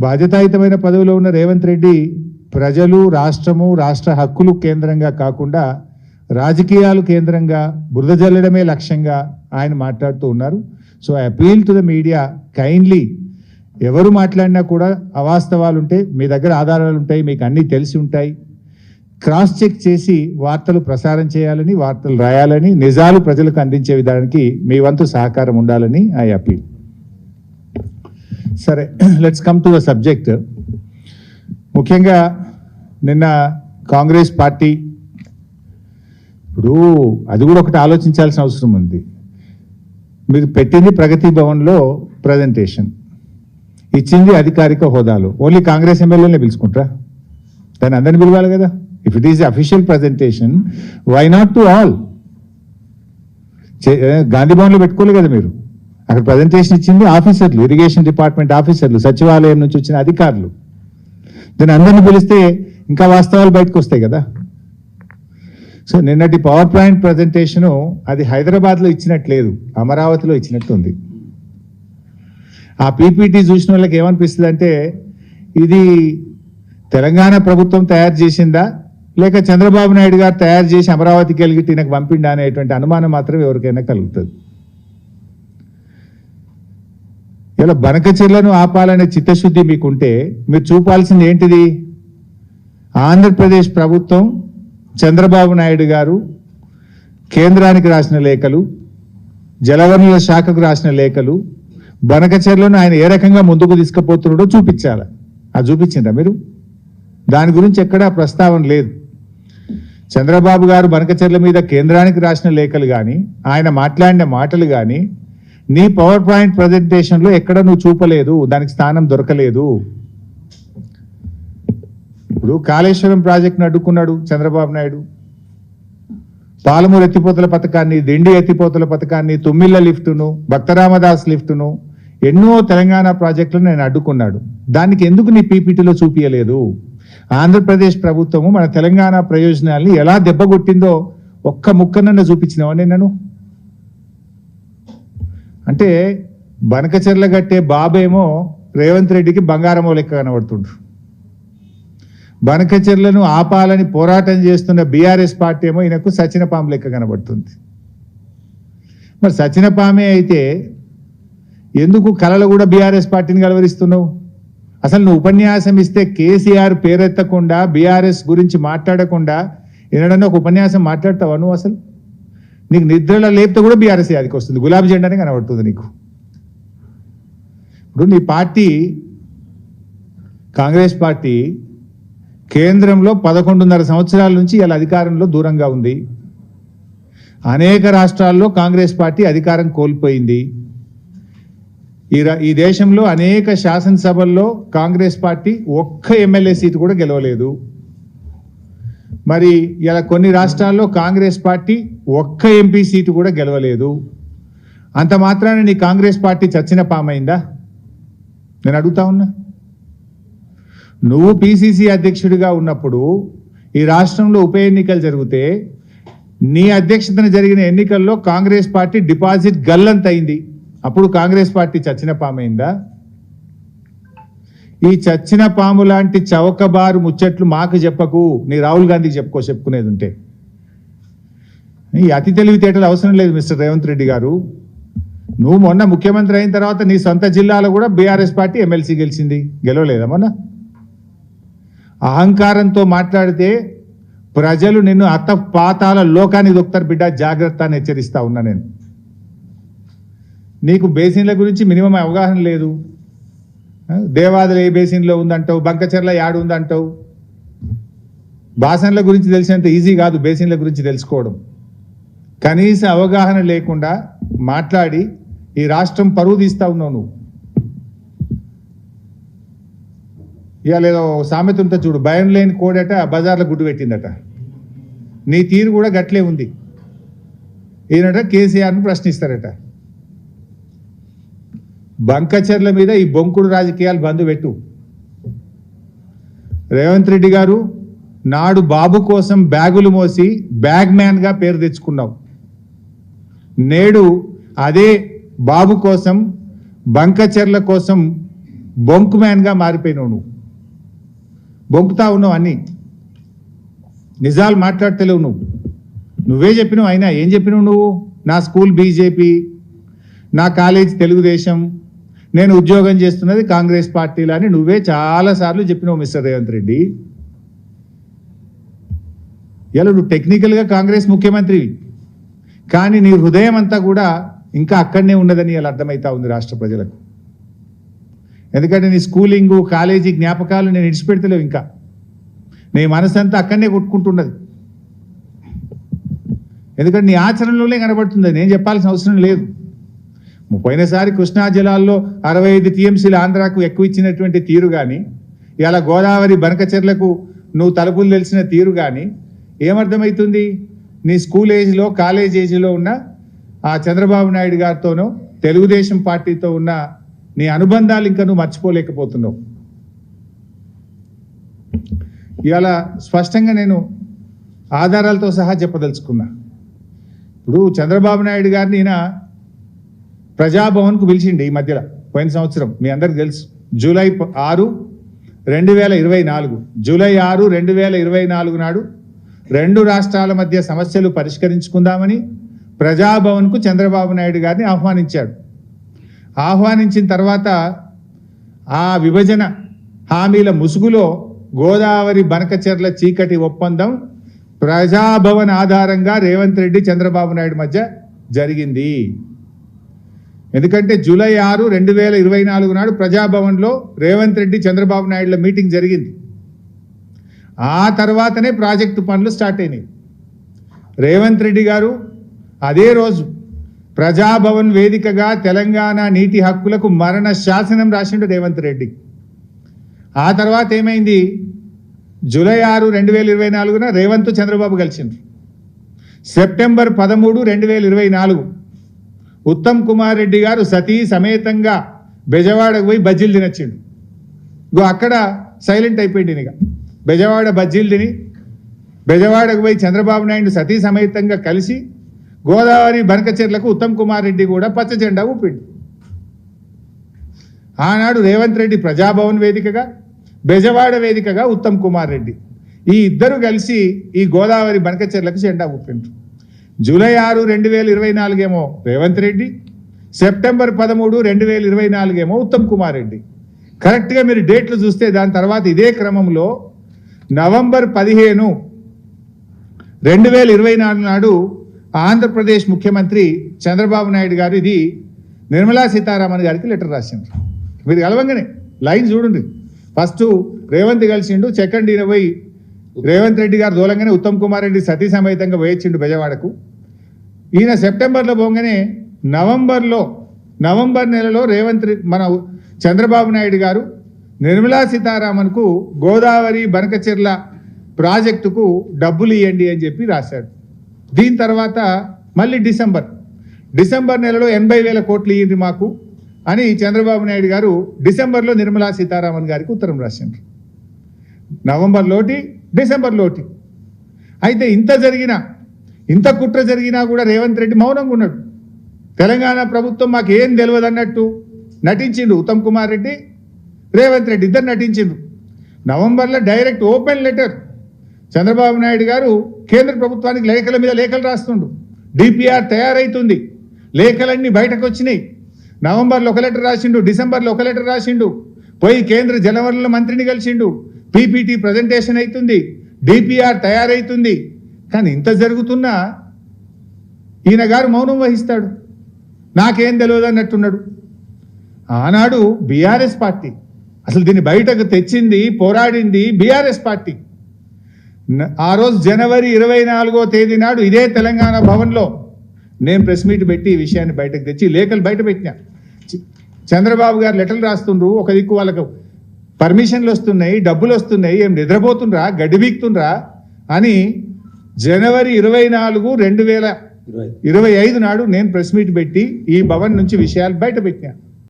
బాధ్యతాయుతమైన పదవిలో ఉన్న రేవంత్ రెడ్డి ప్రజలు, రాష్ట్రము, రాష్ట్ర హక్కులు కేంద్రంగా కాకుండా రాజకీయాలు కేంద్రంగా బురద జల్లడమే లక్ష్యంగా ఆయన మాట్లాడుతూ ఉన్నారు. So I appeal to the media, kindly ఎవరు మాట్లాడినా కూడా అవాస్తవాలు ఉంటే మీ దగ్గర ఆధారాలు ఉంటాయి, మీకు అన్నీ తెలిసి ఉంటాయి, క్రాస్ చెక్ చేసి వార్తలు ప్రసారం చేయాలని, వార్తలు రాయాలని, నిజాలు ప్రజలకు అందించే విధానానికి మీ వంతు సహకారం ఉండాలని ఐ అపీల్. సరే, let's come to the subject. ముఖ్యంగా నిన్న కాంగ్రెస్ పార్టీ, ఇప్పుడు అది కూడా ఒకటి ఆలోచించాల్సిన అవసరం ఉంది. మీరు పెట్టింది ప్రగతి భవన్లో ప్రజెంటేషన్, ఇచ్చింది అధికారిక హోదాలో, ఓన్లీ కాంగ్రెస్ ఎమ్మెల్యేనే పిలుచుకుంటారా? దాన్ని అందరిని పిలవాలి కదా. If it is official presentation, why not to all? Gandhi భవన్లో పెట్టుకోలే కదా మీరు. అక్కడ ప్రజెంటేషన్ ఇచ్చింది ఆఫీసర్లు, ఇరిగేషన్ డిపార్ట్మెంట్ ఆఫీసర్లు, సచివాలయం నుంచి వచ్చిన అధికారులు. దాన్ని అందరిని పిలిస్తే ఇంకా వాస్తవాలు బయటకు వస్తాయి కదా. సో నిన్నటి పవర్ పాయింట్ ప్రజెంటేషను అది హైదరాబాద్లో ఇచ్చినట్లేదు, అమరావతిలో ఇచ్చినట్టు ఉంది. ఆ పీపీటీ చూసిన వాళ్ళకి ఏమనిపిస్తుంది అంటే, ఇది తెలంగాణ ప్రభుత్వం తయారు చేసిందా లేక చంద్రబాబు నాయుడు గారు తయారు చేసి అమరావతికి వెళ్ళి ఈయనకు పంపిండా అనేటువంటి అనుమానం మాత్రం ఎవరికైనా కలుగుతుంది. ఇలా బనకచెర్లను ఆపాలనే చిత్తశుద్ధి మీకుంటే మీరు చూపాల్సింది ఏంటిది? ఆంధ్రప్రదేశ్ ప్రభుత్వం, చంద్రబాబు నాయుడు గారు కేంద్రానికి రాసిన లేఖలు, జలవనరుల శాఖకు రాసిన లేఖలు, బనకచెర్లను ఆయన ఏ రకంగా ముందుకు తీసుకుపోతున్నాడో చూపించాలి. అది చూపించిండ్రా మీరు? దాని గురించి ఎక్కడా ప్రస్తావన లేదు. చంద్రబాబు గారు బనకచెర్ల మీద కేంద్రానికి రాసిన లేఖలు కానీ, ఆయన మాట్లాడిన మాటలు కానీ నీ పవర్ పాయింట్ ప్రజెంటేషన్లో ఎక్కడ నువ్వు చూపలేదు, దానికి స్థానం దొరకలేదు. ఇప్పుడు కాళేశ్వరం ప్రాజెక్టును అడ్డుకున్నాడు చంద్రబాబు నాయుడు, పాలమూరు ఎత్తిపోతల పథకాన్ని, దిండి ఎత్తిపోతల పథకాన్ని, తుమ్మిళ్ళ లిఫ్టును, భక్తరామదాస్ లిఫ్టును, ఎన్నో తెలంగాణ ప్రాజెక్టులను నేను అడ్డుకున్నాడు. దానికి ఎందుకు నీ పీపీటీలో చూపించలేదు? ఆంధ్రప్రదేశ్ ప్రభుత్వము మన తెలంగాణ ప్రయోజనాల్ని ఎలా దెబ్బగొట్టిందో ఒక్క ముక్కనన్న చూపించినావని నన్ను. అంటే బనకచెర్ల గట్టే బాబేమో రేవంత్ రెడ్డికి బంగారమో లెక్క కనబడుతుండ్రు. బనకచెర్లను ఆపాలని పోరాటం చేస్తున్న బీఆర్ఎస్ పార్టీ ఏమో ఈయనకు సచినపాము లెక్క కనబడుతుంది. మరి సచినపామే అయితే ఎందుకు కళలు కూడా బీఆర్ఎస్ పార్టీని కలవరిస్తున్నావు? అసలు నువ్వు ఉపన్యాసం ఇస్తే కేసీఆర్ పేరెత్తకుండా, బీఆర్ఎస్ గురించి మాట్లాడకుండా ఏనాడన్నా ఒక ఉపన్యాసం మాట్లాడతావా నువ్వు? అసలు నీకు నిద్రలో లేపితే కూడా బీఆర్ఎస్ యాదికి వస్తుంది, గులాబీ జెండానే కనబడుతుంది నీకు. ఇప్పుడు నీ పార్టీ, కాంగ్రెస్ పార్టీ కేంద్రంలో 11.5 సంవత్సరాల నుంచి ఇలా అధికారంలో దూరంగా ఉంది. అనేక రాష్ట్రాల్లో కాంగ్రెస్ పార్టీ అధికారం కోల్పోయింది. ఈ దేశంలో అనేక శాసనసభల్లో కాంగ్రెస్ పార్టీ ఒక్క ఎమ్మెల్యే సీటు కూడా గెలవలేదు. మరి ఇలా కొన్ని రాష్ట్రాల్లో కాంగ్రెస్ పార్టీ ఒక్క ఎంపీ సీటు కూడా గెలవలేదు. అంత మాత్రాన నీ కాంగ్రెస్ పార్టీ చచ్చిన పామైందా? నేను అడుగుతా ఉన్నా. నువ్వు పిసిసి అధ్యక్షుడిగా ఉన్నప్పుడు ఈ రాష్ట్రంలో ఉప ఎన్నికలు జరిగితే నీ అధ్యక్షతన జరిగిన ఎన్నికల్లో కాంగ్రెస్ పార్టీ డిపాజిట్ గల్లంత అయింది. అప్పుడు కాంగ్రెస్ పార్టీ చచ్చిన పామైందా? ఈ చచ్చిన పాము లాంటి చౌకబారు ముచ్చట్లు మాకు చెప్పకు, నీ రాహుల్ గాంధీకి చెప్పుకునేది ఉంటే. ఈ అతి తెలివితేటలు అవసరం లేదు మిస్టర్ రేవంత్ రెడ్డి గారు. నువ్వు మొన్న ముఖ్యమంత్రి అయిన తర్వాత నీ సొంత జిల్లాలో కూడా బీఆర్ఎస్ పార్టీ ఎమ్మెల్సీ గెలిచింది, గెలవలేదా మొన్న? అహంకారంతో మాట్లాడితే ప్రజలు నిన్ను అత్త పాతాల లోకాన్ని దొక్కుతారు బిడ్డ, జాగ్రత్త అని హెచ్చరిస్తా ఉన్నా నేను. నీకు బేసిన్ల గురించి మినిమం అవగాహన లేదు. దేవాదులు ఏ బేసిన్లో ఉందంటావు, బంకచెర్ల యాడు ఉందంటావు. బాసన్ల గురించి తెలిసినంత ఈజీ కాదు బేసిన్ల గురించి తెలుసుకోవడం. కనీస అవగాహన లేకుండా మాట్లాడి ఈ రాష్ట్రం పరువు తీస్తా ఉన్నావు నువ్వు. ఇవాళ ఏదో సామెత ఉంటే చూడు, భయం లేని కోడట బజార్లో గుడ్డు పెట్టిందట. నీ తీరు కూడా గట్లే ఉంది. ఈయనట కేసీఆర్ను ప్రశ్నిస్తారట. బంకచెర్ల మీద ఈ బొంకుడు రాజకీయాలు బంద్ పెట్టు. రేవంత్ రెడ్డి గారు, నాడు బాబు కోసం బ్యాగులు మోసి బ్యాగ్ మ్యాన్గా పేరు తెచ్చుకున్నావు. నేడు అదే బాబు కోసం, బంకచెర్ల కోసం బొంకు మ్యాన్గా మారిపోయినావు. నువ్వు బొంకుతా ఉన్నావు, అన్నీ నిజాలు మాట్లాడతలేవు. నువ్వే చెప్పినావు. అయినా ఏం చెప్పినావు నువ్వు? నా స్కూల్ బీజేపీ, నా కాలేజ్ తెలుగుదేశం, నేను ఉద్యోగం చేస్తున్నది కాంగ్రెస్ పార్టీలో అని నువ్వే చాలాసార్లు చెప్పినావు మిస్టర్ రేవంత్ రెడ్డి. ఇలా నువ్వు టెక్నికల్గా కాంగ్రెస్ ముఖ్యమంత్రివి, కానీ నీ హృదయం అంతా కూడా ఇంకా అక్కడనే ఉన్నదని ఇలా అర్థమవుతా ఉంది రాష్ట్ర ప్రజలకు. ఎందుకంటే నీ స్కూలింగు, కాలేజీ జ్ఞాపకాలు నేను ఇడిచిపెడతలేవు. ఇంకా నీ మనసంతా అక్కడనే కొట్టుకుంటున్నది. ఎందుకంటే నీ ఆచరణలోనే కనబడుతుంది. నేను చెప్పాల్సిన అవసరం లేదు. పోయినసారి కృష్ణా జలాల్లో 65 టీఎంసీలు ఆంధ్రాకు ఎక్కువ ఇచ్చినటువంటి తీరు కానీ, ఇలా గోదావరి బనకచెర్లకు నువ్వు తలుపులు తెలిసిన తీరు కానీ ఏమర్థమవుతుంది? నీ స్కూల్ ఏజ్లో, కాలేజ్ ఏజ్లో ఉన్న ఆ చంద్రబాబు నాయుడు గారితోనో తెలుగుదేశం పార్టీతో ఉన్న నీ అనుబంధాలు ఇంకా నువ్వు మర్చిపోలేకపోతున్నావు. ఇవాళ స్పష్టంగా నేను ఆధారాలతో సహా చెప్పదలుచుకున్నా. ఇప్పుడు చంద్రబాబు నాయుడు గారిని ఈయన ప్రజాభవన్కు పిలిచిండి ఈ మధ్యలో, పోయిన సంవత్సరం, మీ అందరికి తెలుసు. జూలై 6, 2024 జూలై 6, 2024 నాడు 2 రాష్ట్రాల మధ్య సమస్యలు పరిష్కరించుకుందామని ప్రజాభవన్కు చంద్రబాబు నాయుడు గారిని ఆహ్వానించాడు. ఆహ్వానించిన తర్వాత ఆ విభజన హామీల ముసుగులో గోదావరి బనకచెర్ల చీకటి ఒప్పందం ప్రజాభవన్ ఆధారంగా రేవంత్ రెడ్డి చంద్రబాబు నాయుడు మధ్య జరిగింది. ఎందుకంటే జూలై 6, 2024 నాడు ప్రజాభవన్లో రేవంత్ రెడ్డి చంద్రబాబు నాయుడుల మీటింగ్ జరిగింది. ఆ తర్వాతనే ప్రాజెక్టు పనులు స్టార్ట్ అయినాయి. రేవంత్ రెడ్డి గారు అదే రోజు ప్రజాభవన్ వేదికగా తెలంగాణ నీటి హక్కులకు మరణ శాసనం రాసిండు రేవంత్ రెడ్డి. ఆ తర్వాత ఏమైంది? జూలై 6, 2024 రేవంత్ చంద్రబాబు కలిసిండ్రు. సెప్టెంబర్ 13, 2024 ఉత్తమ్ కుమార్ రెడ్డి గారు సతీ సమేతంగా బెజవాడకు పోయి బజ్జీలు తినొచ్చిండు. అక్కడ సైలెంట్ అయిపోయింది. ఇక బెజవాడ బజ్జీలు తిని బెజవాడకు పోయి చంద్రబాబు నాయుడు సతీ సమేతంగా కలిసి గోదావరి బనకచెర్లకు ఉత్తమ్ కుమార్ రెడ్డి కూడా పచ్చ జెండా ఊపిండు. ఆనాడు రేవంత్ రెడ్డి ప్రజాభవన్ వేదికగా, బెజవాడ వేదికగా ఉత్తమ్ కుమార్ రెడ్డి ఈ ఇద్దరు కలిసి ఈ గోదావరి బనకచెర్లకు జెండా ఊపిండ్రు. జూలై 6, 2024 ఏమో రేవంత్ రెడ్డి, సెప్టెంబర్ 13, 2024 ఏమో ఉత్తమ్ కుమార్ రెడ్డి. కరెక్ట్గా మీరు డేట్లు చూస్తే దాని తర్వాత ఇదే క్రమంలో నవంబర్ 15, 2024 నాడు ఆంధ్రప్రదేశ్ ముఖ్యమంత్రి చంద్రబాబు నాయుడు గారు ఇది నిర్మలా సీతారామన్ గారికి లెటర్ రాసిండ్రు. మీరు కలవంగానే లైన్ చూడండి. ఫస్ట్ రేవంత్ కలిసిండు, సెకండ్ ఈయన పోయి రేవంత్ రెడ్డి గారు దూలంగానే ఉత్తమ్ కుమార్ రెడ్డి సతీ సమేతంగా వేయించిండు బెజవాడకు. ఈయన సెప్టెంబర్లో పోగానే నవంబర్ నెలలో మన చంద్రబాబు నాయుడు గారు నిర్మలా సీతారామన్కు గోదావరి బనకచెర్ల ప్రాజెక్టుకు డబ్బులు ఇవ్వండి అని చెప్పి రాశాడు. దీని తర్వాత మళ్ళీ డిసెంబర్ నెలలో 80,000 కోట్లు ఇవ్వండి మాకు అని చంద్రబాబు నాయుడు గారు డిసెంబర్లో నిర్మలా సీతారామన్ గారికి ఉత్తరం రాసిండ్రు. నవంబర్లోటి, డిసెంబర్లోటి. అయితే ఇంత కుట్ర జరిగినా కూడా రేవంత్ రెడ్డి మౌనంగా ఉన్నాడు. తెలంగాణ ప్రభుత్వం మాకు ఏం తెలియదు అన్నట్టు నటించిండు. ఉత్తమ్ కుమార్ రెడ్డి, రేవంత్ రెడ్డి ఇద్దరు నటించిండు. నవంబర్లో direct open letter Chandrababu Naidu గారు కేంద్ర ప్రభుత్వానికి లేఖల మీద లేఖలు రాస్తుండు. డిపిఆర్ తయారైతుంది, లేఖలన్నీ బయటకు వచ్చినాయి. నవంబర్లో ఒక లెటర్ రాసిండు, డిసెంబర్లో ఒక లెటర్ రాసిండు, పోయి కేంద్ర జలవనరుల మంత్రిని కలిసిండు, పీపీటీ ప్రజెంటేషన్ అవుతుంది, డిపిఆర్ తయారైతుంది. కానీ ఇంత జరుగుతున్నా ఈయన గారు మౌనం వహిస్తాడు, నాకేం తెలియదు అన్నట్టున్నాడు. ఆనాడు బీఆర్ఎస్ పార్టీ అసలు దీన్ని బయటకు తెచ్చింది, పోరాడింది బీఆర్ఎస్ పార్టీ. ఆ రోజు జనవరి 24వ తేదీ నాడు ఇదే తెలంగాణ భవన్లో నేను ప్రెస్ మీట్ పెట్టి ఈ విషయాన్ని బయటకు తెచ్చి లేఖలు బయట పెట్టినా. చంద్రబాబు గారు లెటర్లు రాస్తుండ్రు, ఒక దిక్కు వాళ్ళకు పర్మిషన్లు వస్తున్నాయి, డబ్బులు వస్తున్నాయి, ఏం నిద్రపోతుండ్రా, గడ్డి బీక్తుండ్రా అని జనవరి 24, 2025 నాడు నేను ప్రెస్ మీట్ పెట్టి ఈ భవన్ నుంచి విషయాలు బయట పెట్టినా.